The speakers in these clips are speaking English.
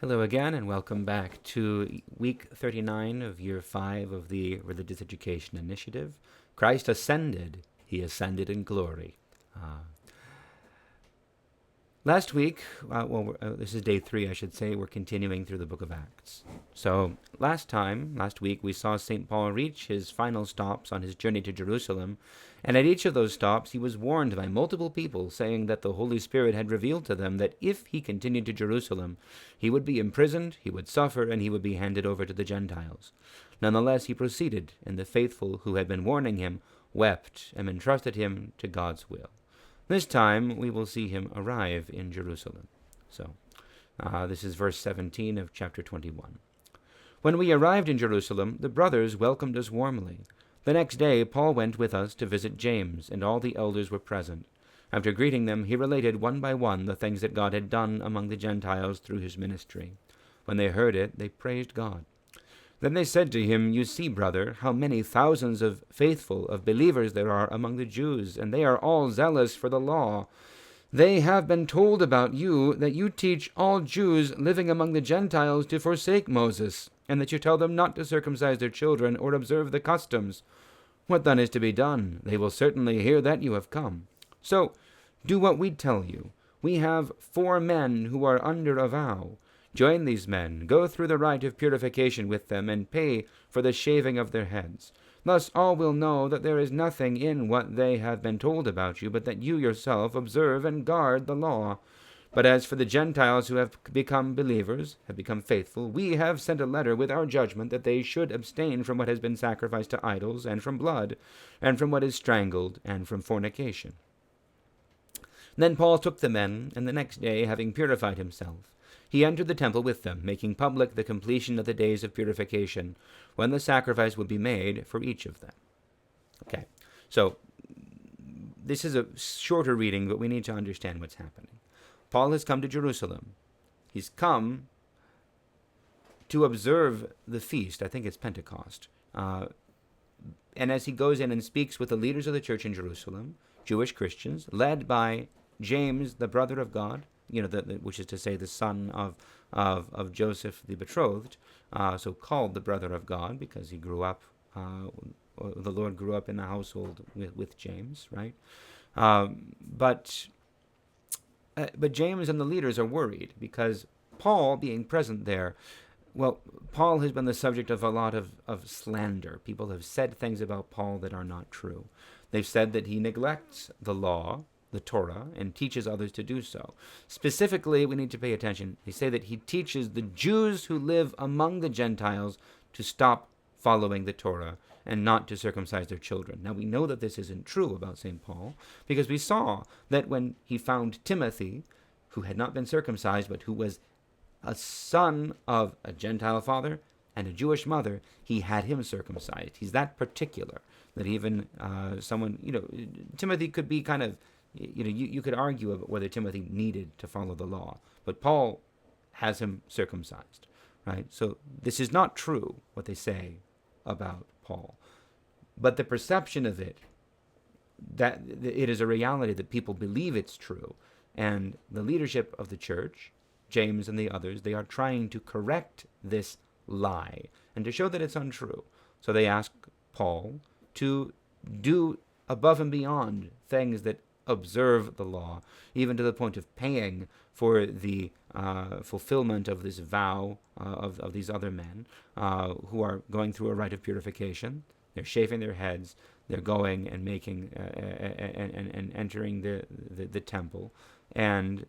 Hello again, and welcome back to week 39 of year 5 of the Religious Education Initiative. Christ ascended, he ascended in glory. Last week, this is day 3, I should say, we're continuing through the book of Acts. So last week, we saw St. Paul reach his final stops on his journey to Jerusalem, and at each of those stops he was warned by multiple people, saying that the Holy Spirit had revealed to them that if he continued to Jerusalem, he would be imprisoned, he would suffer, and he would be handed over to the Gentiles. Nonetheless, he proceeded, and the faithful who had been warning him wept and entrusted him to God's will. This time, we will see him arrive in Jerusalem. So, this is verse 17 of chapter 21. When we arrived in Jerusalem, the brothers welcomed us warmly. The next day, Paul went with us to visit James, and all the elders were present. After greeting them, he related one by one the things that God had done among the Gentiles through his ministry. When they heard it, they praised God. Then they said to him, "You see, brother, how many thousands of faithful, of believers there are among the Jews, and they are all zealous for the law. They have been told about you that you teach all Jews living among the Gentiles to forsake Moses, and that you tell them not to circumcise their children or observe the customs. What then is to be done? They will certainly hear that you have come. So do what we tell you. We have 4 men who are under a vow. Join these men, go through the rite of purification with them, and pay for the shaving of their heads. Thus all will know that there is nothing in what they have been told about you, but that you yourself observe and guard the law. But as for the Gentiles who have become believers, have become faithful, we have sent a letter with our judgment that they should abstain from what has been sacrificed to idols, and from blood, and from what is strangled, and from fornication." Then Paul took the men, and the next day, having purified himself, he entered the temple with them, making public the completion of the days of purification, when the sacrifice would be made for each of them. Okay, so this is a shorter reading, but we need to understand what's happening. Paul has come to Jerusalem. He's come to observe the feast. I think it's Pentecost. And as he goes in and speaks with the leaders of the church in Jerusalem, Jewish Christians, led by James, the brother of God, which is to say the son of Joseph the betrothed, so called the brother of God because he grew up, the Lord grew up in the household with James, right? But James and the leaders are worried because Paul, being present there, Paul has been the subject of a lot of slander. People have said things about Paul that are not true. They've said that he neglects the law, the Torah, and teaches others to do so. Specifically, we need to pay attention. They say that he teaches the Jews who live among the Gentiles to stop following the Torah and not to circumcise their children. Now, we know that this isn't true about St. Paul because we saw that when he found Timothy, who had not been circumcised but who was a son of a Gentile father and a Jewish mother, he had him circumcised. He's that particular that even Timothy could be kind of, you could argue about whether Timothy needed to follow the law, but Paul has him circumcised, right? So this is not true, what they say about Paul, but the perception of it, that it is a reality that people believe it's true, and the leadership of the church, James and the others, they are trying to correct this lie and to show that it's untrue. So they ask Paul to do above and beyond things that observe the law, even to the point of paying for the fulfillment of this vow of these other men who are going through a rite of purification. They're shaving their heads. They're going and making and entering the temple, and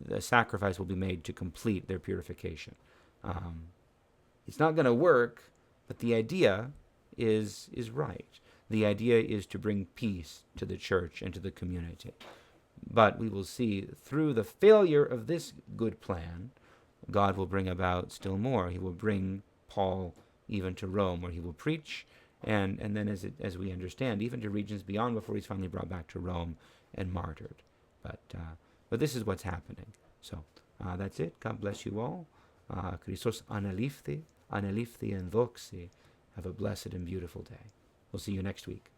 the sacrifice will be made to complete their purification. It's not going to work, but the idea is right. The idea is to bring peace to the church and to the community. But we will see through the failure of this good plan, God will bring about still more. He will bring Paul even to Rome, where he will preach, and then as we understand, even to regions beyond, before he's finally brought back to Rome and martyred. But this is what's happening. So that's it. God bless you all. Christos anelifthi en doxi. Have a blessed and beautiful day. We'll see you next week.